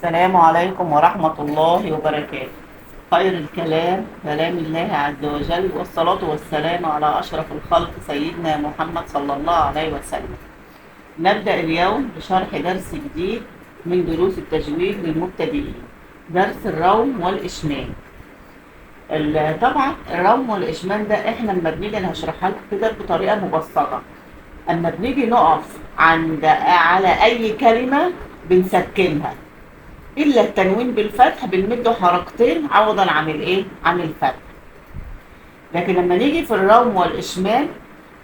السلام عليكم ورحمة الله وبركاته. خير الكلام كلام الله عز وجل، والصلاة والسلام على أشرف الخلق سيدنا محمد صلى الله عليه وسلم. نبدأ اليوم بشرح درس جديد من دروس التجويد للمبتدئين، درس الروم والإشمام. طبعا الروم والإشمام ده احنا لما بنيجي انا هشرحها لكم كده بطريقة مبسطة. اما بنيجي نقف على أي كلمة بنسكنها، إلا التنوين بالفتح بنمده حركتين عوضا عن الإيه؟ عن الفتح. لكن لما نيجي في الروم والإشمام،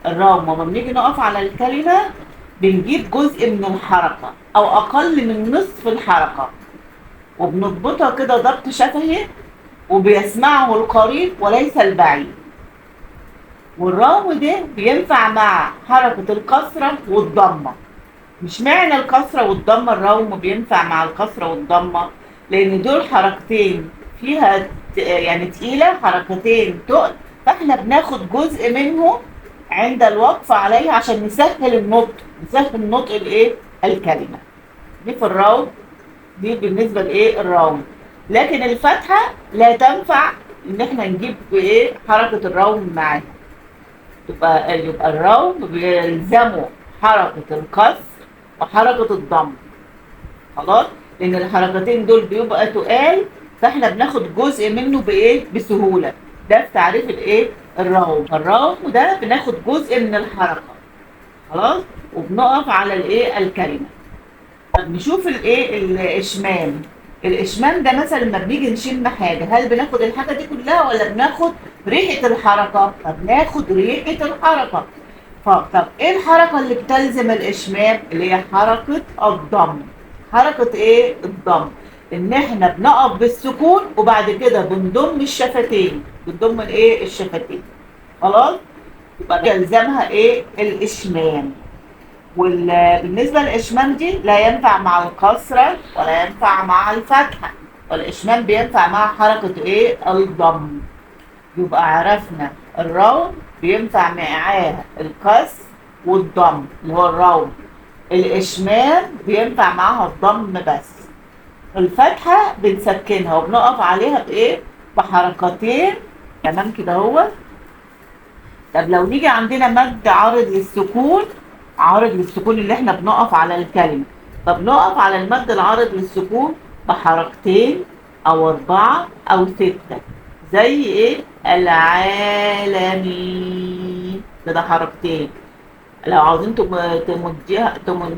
الروم لما بنيجي نقف على الكلمة بنجيب جزء من الحركة أو أقل من نصف الحركة، وبنضبطها كده ضبط شفهي وبيسمعه القريب وليس البعيد. والروم ده بينفع مع حركة الكسرة والضمة. مش معنى الكسرة والضمة الروم بينفع مع الكسرة والضمة، لأن دول حركتين فيها يعني تقيلة، حركتين تقل، فاحنا بناخد جزء منه عند الوقف عليها عشان نسهل النطق، نسهل نطق الايه؟ الكلمة. دي في الروم، دي بالنسبة لايه؟ الروم. لكن الفتحة لا تنفع ان احنا نجيب ايه؟ حركة الروم معاها. يبقى الروم بيلزموا حركة الكسر وحركة الضم. خلاص؟ لأن الحركتين دول بيبقى تقال، فاحنا بناخد جزء منه بإيه؟ بسهولة. ده في تعريف الإيه؟ الروم. الروم ده بناخد جزء من الحركة. خلاص؟ وبنقف على الإيه؟ الكلمة. طب نشوف الإيه؟ الإشمام. الإشمام ده مثلا لما بنيجي نشم حاجة، هل بناخد الحاجة دي كلها ولا بناخد ريحة الحركة؟ فبناخد ريحة الحركة. طب ايه الحركة اللي بتلزم الاشمام؟ اللي هي حركة الضم. حركة ايه؟ الضم. ان احنا بنقف بالسكون وبعد كده بنضم الشفتين، بنضم الايه؟ الشفتين. خلاص؟ يبقى يلزمها ايه؟ الاشمام. وبالنسبة للاشمام دي لا ينفع مع الكسرة ولا ينفع مع الفتحة، والاشمام بينفع مع حركة ايه؟ الضم. يبقى عرفنا الروم بينفع معاه الكسر والضم اللي هو الروم. الإشمام بينفع معاها الضم بس. الفتحة بنسكنها وبنقف عليها بإيه؟ بحركتين. تمام كده هو. طب لو نيجي عندنا مد عارض للسكون، عارض للسكون اللي احنا بنقف على الكلمة، طب نقف على المد العارض للسكون بحركتين أو 4 أو 6. زي ايه؟ العالمين، كده حركتين. لو عاوزين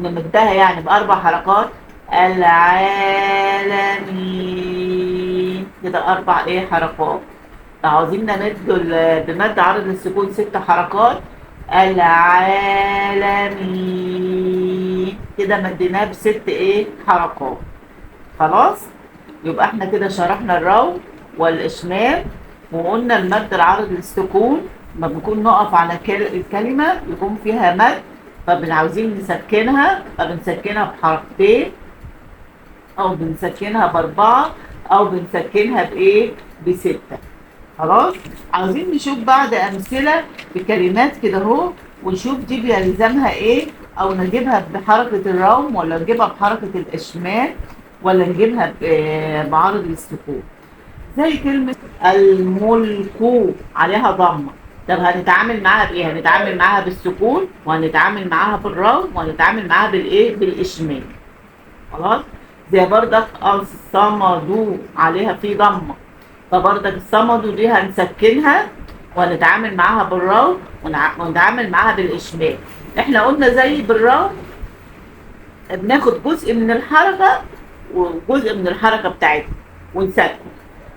نمدها يعني باربع حركات، العالمين، كده اربع ايه؟ حركات. لو عاوزين نمد بمد عرض للسكون 6 حركات، العالمين، كده مديناه ب6 ايه؟ حركات. خلاص؟ يبقى احنا كده شرحنا الروم والإشمام، وقلنا المد العارض للسكون ما بنكون نقف على الكلمة يكون فيها مد، فبنعوزين نسكنها، فبنسكنها بحركتين أو بنسكنها ب4 أو بنسكنها بإيه؟ ب6. خلاص؟ عاوزين نشوف بعض أمثلة بكلمات كده أهو، ونشوف دي بيلزمها إيه، أو نجيبها بحركة الروم ولا نجيبها بحركة الإشمام ولا نجيبها بعرض للسكون. زي كلمة الملك عليها ضمة. طب هنتعامل معاها بإيه؟ هنتعامل معاها بالسكون، وهنتعامل معاها بالروم، وهنتعامل معاها بالإيه؟ بالإشمام. خلاص؟ زي بردك الصمد عليها في ضمة، فبردك الصمد دي هنسكنها وهنتعامل معاها بالروم ونتعامل معاها بالإشمام. احنا قلنا زي بالروم بناخد جزء من الحركة وجزء من الحركة بتاعتها ونسكن.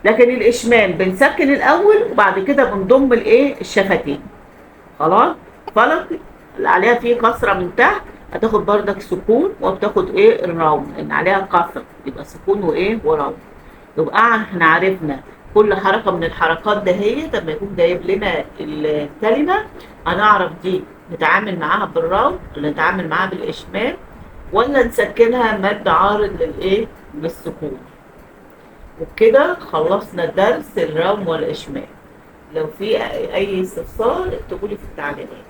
لكن الإشمام بنسكن الأول وبعد كده بنضم الإيه؟ الشفتين. خلاص؟ فلك اللي عليها فيه كسرة من تحت هتاخد بردك سكون، وبتاخد إيه؟ الروم، لأن عليها كسرة يبقى سكون وإيه؟ وروم. يبقى احنا عرفنا كل حركة من الحركات ده هي لما يكون جايب لنا الكلمة هنعرف دي نتعامل معاها بالروم ولا نتعامل معاها بالإشمام ولا نسكنها مد عارض للإيه؟ للسكون. وبكده خلصنا درس الروم والإشمام. لو في أي استفسار اكتبوا لي في التعليقات.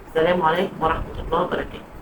السلام عليكم ورحمة الله وبركاته.